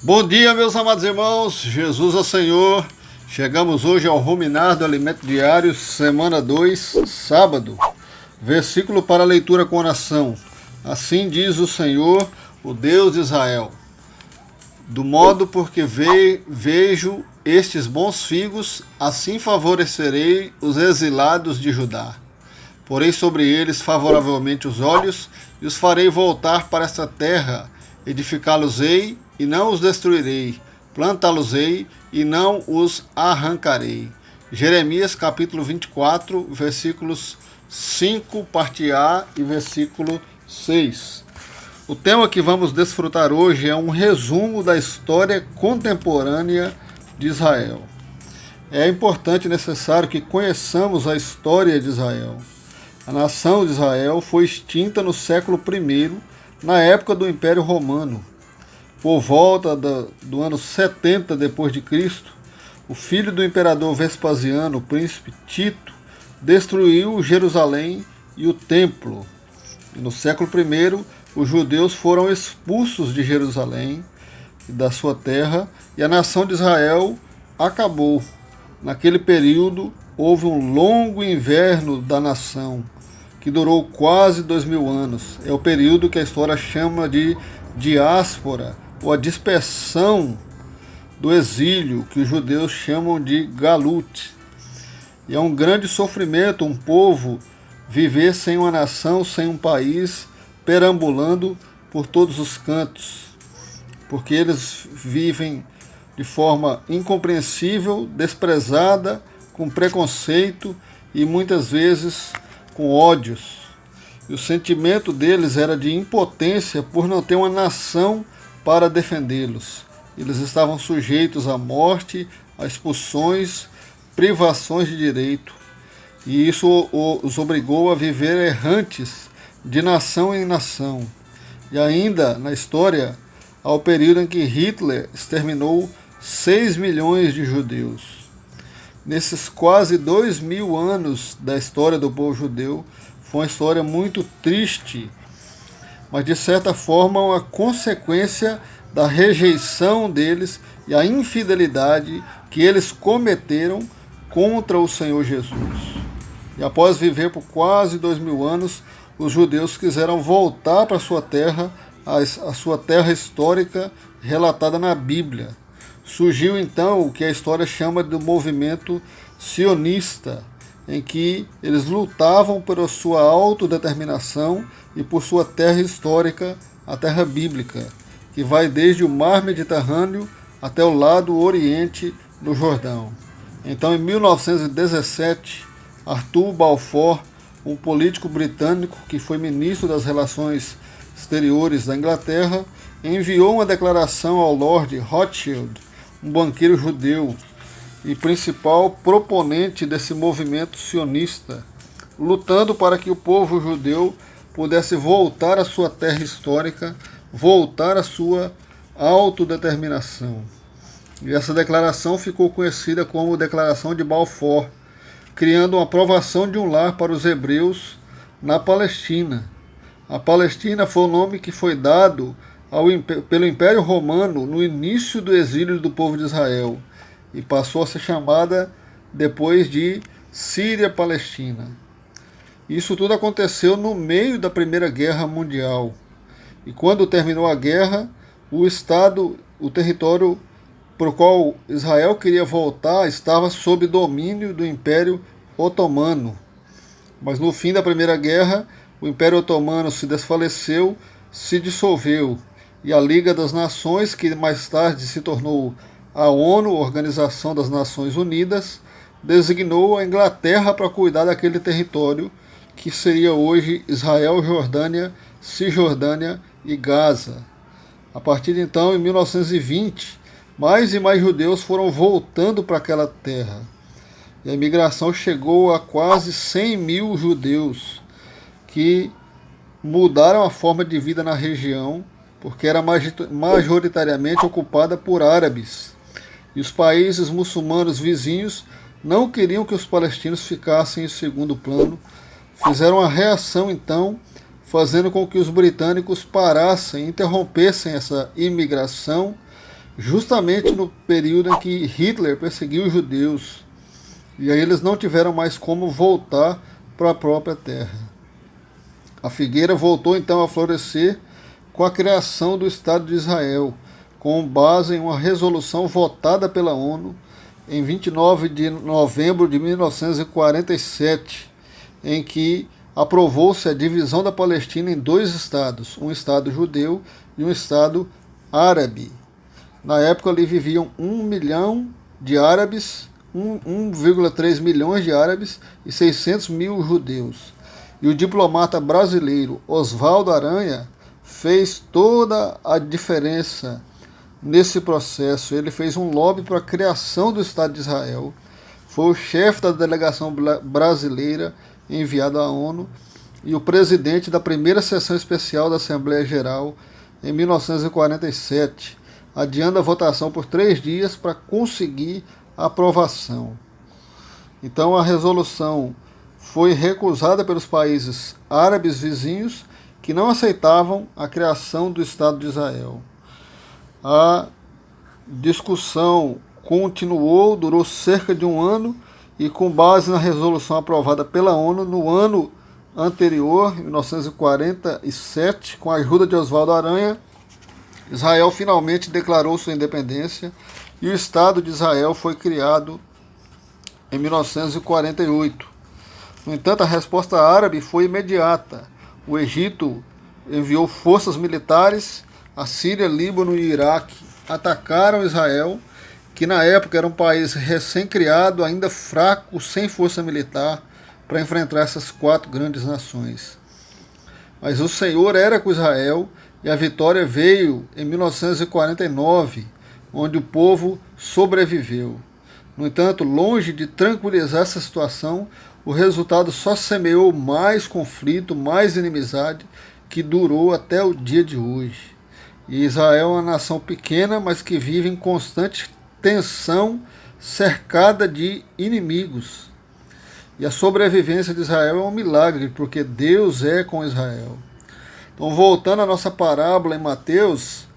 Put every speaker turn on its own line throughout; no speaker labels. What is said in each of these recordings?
Bom dia, meus amados irmãos, Jesus é Senhor. Chegamos hoje ao ruminar do alimento diário, semana 2, sábado. Versículo para leitura com oração. Assim diz o Senhor, o Deus de Israel: do modo porque vejo estes bons figos, assim favorecerei os exilados de Judá. Porei sobre eles favoravelmente os olhos, e os farei voltar para esta terra. Edificá-los-ei, e não os destruirei. Plantá-los-ei, e não os arrancarei. Jeremias capítulo 24, versículos 5, parte A, e versículo 6. O tema que vamos desfrutar hoje é um resumo da história contemporânea de Israel. É importante e necessário que conheçamos a história de Israel. A nação de Israel foi extinta no século I, na época do Império Romano. Por volta do ano 70 depois de Cristo, o filho do imperador Vespasiano, o príncipe Tito, destruiu Jerusalém e o templo. E no século I, os judeus foram expulsos de Jerusalém e da sua terra, e a nação de Israel acabou. Naquele período, houve um longo inverno da nação, que durou quase 2000 anos. É o período que a história chama de diáspora, ou a dispersão do exílio, que os judeus chamam de galut. E é um grande sofrimento um povo viver sem uma nação, sem um país, perambulando por todos os cantos, porque eles vivem de forma incompreensível, desprezada, com preconceito e muitas vezes com ódios. E o sentimento deles era de impotência por não ter uma nação para defendê-los. Eles estavam sujeitos à morte, a expulsões, privações de direito. E isso os obrigou a viver errantes de nação em nação. E ainda na história, ao período em que Hitler exterminou 6 milhões de judeus. Nesses quase 2000 anos da história do povo judeu, foi uma história muito triste, mas de certa forma uma consequência da rejeição deles e a infidelidade que eles cometeram contra o Senhor Jesus. E após viver por quase 2000 anos, os judeus quiseram voltar para sua terra, a sua terra histórica relatada na Bíblia. Surgiu então o que a história chama do movimento sionista, em que eles lutavam por sua autodeterminação e por sua terra histórica, a terra bíblica, que vai desde o mar Mediterrâneo até o lado oriente do Jordão. Então, em 1917, Arthur Balfour, um político britânico que foi ministro das Relações Exteriores da Inglaterra, enviou uma declaração ao Lord Rothschild, um banqueiro judeu e principal proponente desse movimento sionista, lutando para que o povo judeu pudesse voltar à sua terra histórica, voltar à sua autodeterminação. E essa declaração ficou conhecida como Declaração de Balfour, criando uma aprovação de um lar para os hebreus na Palestina. A Palestina foi o nome que foi dado pelo Império Romano no início do exílio do povo de Israel e passou a ser chamada depois de Síria-Palestina. Isso tudo aconteceu no meio da Primeira Guerra Mundial. E quando terminou a guerra, o território para o qual Israel queria voltar estava sob domínio do Império Otomano. Mas no fim da Primeira Guerra, o Império Otomano se desfaleceu, se dissolveu, e a Liga das Nações, que mais tarde se tornou a ONU, Organização das Nações Unidas, designou a Inglaterra para cuidar daquele território, que seria hoje Israel, Jordânia, Cisjordânia e Gaza. A partir de então, em 1920, mais e mais judeus foram voltando para aquela terra. E a imigração chegou a quase 100 mil judeus, que mudaram a forma de vida na região, porque era majoritariamente ocupada por árabes. E os países muçulmanos vizinhos não queriam que os palestinos ficassem em segundo plano. Fizeram a reação, então, fazendo com que os britânicos parassem, interrompessem essa imigração, justamente no período em que Hitler perseguiu os judeus. E aí eles não tiveram mais como voltar para a própria terra. A figueira voltou então a florescer com a criação do Estado de Israel, com base em uma resolução votada pela ONU em 29 de novembro de 1947, em que aprovou-se a divisão da Palestina em 2 estados, um estado judeu e um estado árabe. Na época ali viviam 1 milhão de árabes, 1,3 milhões de árabes e 600 mil judeus. E o diplomata brasileiro Oswaldo Aranha fez toda a diferença nesse processo. Ele fez um lobby para a criação do Estado de Israel, foi o chefe da delegação brasileira enviado à ONU e o presidente da primeira sessão especial da Assembleia Geral em 1947, adiando a votação por 3 dias para conseguir a aprovação. Então a resolução foi recusada pelos países árabes vizinhos que não aceitavam a criação do Estado de Israel. A discussão continuou, durou cerca de 1 ano, e com base na resolução aprovada pela ONU no ano anterior, em 1947, com a ajuda de Oswaldo Aranha, Israel finalmente declarou sua independência e o Estado de Israel foi criado em 1948. No entanto, a resposta árabe foi imediata. O Egito enviou forças militares, a Síria, Líbano e Iraque atacaram Israel, que na época era um país recém-criado, ainda fraco, sem força militar, para enfrentar essas 4 grandes nações. Mas o Senhor era com Israel e a vitória veio em 1949, onde o povo sobreviveu. No entanto, longe de tranquilizar essa situação, o resultado só semeou mais conflito, mais inimizade, que durou até o dia de hoje. E Israel é uma nação pequena, mas que vive em constante tensão, cercada de inimigos. E a sobrevivência de Israel é um milagre, porque Deus é com Israel. Então, voltando à nossa parábola em Mateus,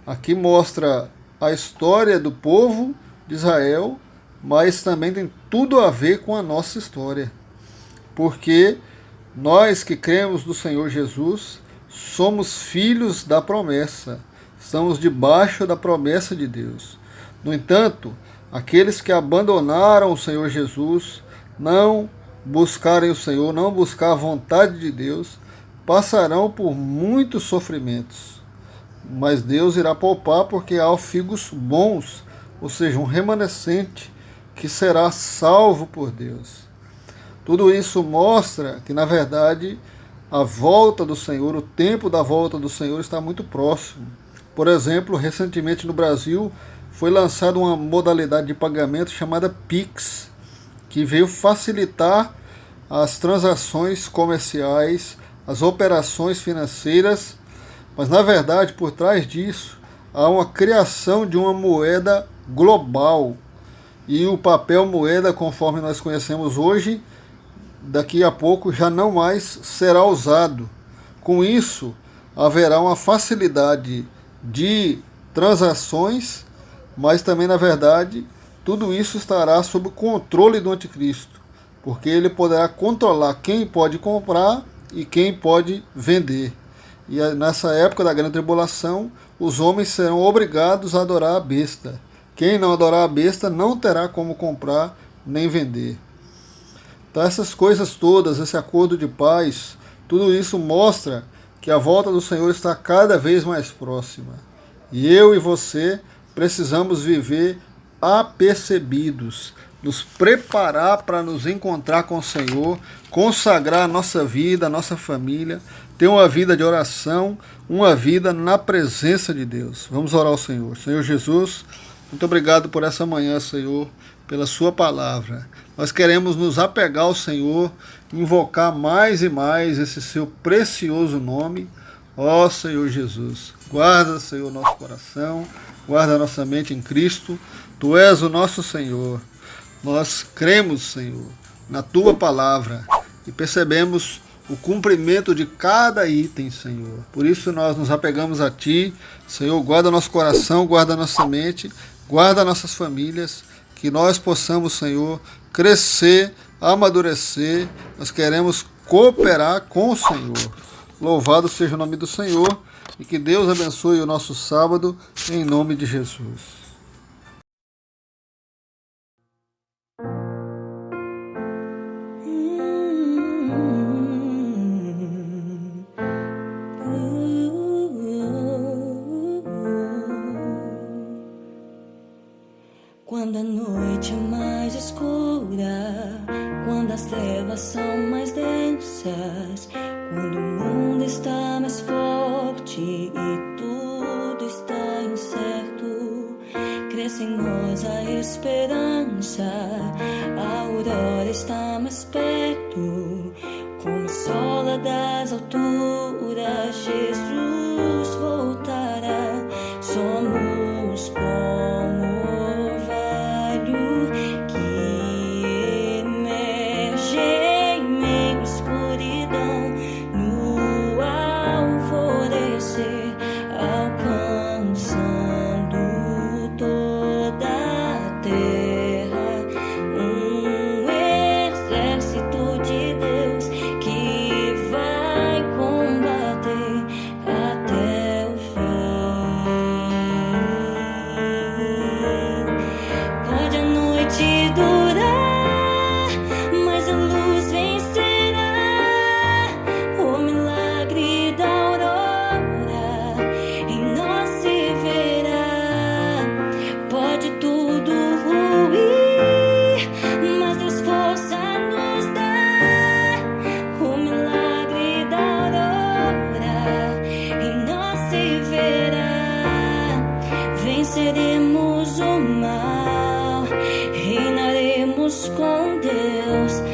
aqui mostra a história do povo de Israel, mas também tem tudo a ver com a nossa história. Porque nós que cremos no Senhor Jesus, somos filhos da promessa, estamos debaixo da promessa de Deus. No entanto, aqueles que abandonaram o Senhor Jesus, não buscarem o Senhor, não buscar a vontade de Deus, passarão por muitos sofrimentos. Mas Deus irá poupar, porque há figos bons, ou seja, um remanescente que será salvo por Deus. Tudo isso mostra que, na verdade, a volta do Senhor, o tempo da volta do Senhor está muito próximo. Por exemplo, recentemente no Brasil foi lançada uma modalidade de pagamento chamada Pix, que veio facilitar as transações comerciais, as operações financeiras, mas na verdade por trás disso há uma criação de uma moeda global. E o papel moeda, conforme nós conhecemos hoje, daqui a pouco já não mais será usado. Com isso, haverá uma facilidade de transações, mas também, na verdade, tudo isso estará sob o controle do anticristo, porque ele poderá controlar quem pode comprar e quem pode vender. E nessa época da grande tribulação, os homens serão obrigados a adorar a besta. Quem não adorar a besta não terá como comprar nem vender. Então essas coisas todas, esse acordo de paz, tudo isso mostra que a volta do Senhor está cada vez mais próxima. E eu e você precisamos viver apercebidos, nos preparar para nos encontrar com o Senhor, consagrar a nossa vida, a nossa família, ter uma vida de oração, uma vida na presença de Deus. Vamos orar ao Senhor. Senhor Jesus, muito obrigado por essa manhã, Senhor, pela sua palavra. Nós queremos nos apegar ao Senhor, invocar mais e mais esse seu precioso nome, ó Senhor Jesus. Guarda, Senhor, nosso coração, guarda a nossa mente em Cristo. Tu és o nosso Senhor. Nós cremos, Senhor, na tua palavra e percebemos o cumprimento de cada item, Senhor. Por isso nós nos apegamos a Ti, Senhor, guarda nosso coração, guarda nossa mente, guarda nossas famílias, que nós possamos, Senhor, crescer, amadurecer. Nós queremos cooperar com o Senhor. Louvado seja o nome do Senhor e que Deus abençoe o nosso sábado, em nome de Jesus.
Quando a noite é mais escura, quando as trevas são mais densas, quando o mundo está mais forte e tudo está incerto, cresce em nós a esperança, a aurora está mais perto, como o sol lá das alturas, Jesus voltará, somos como venceremos o mal, reinaremos com Deus.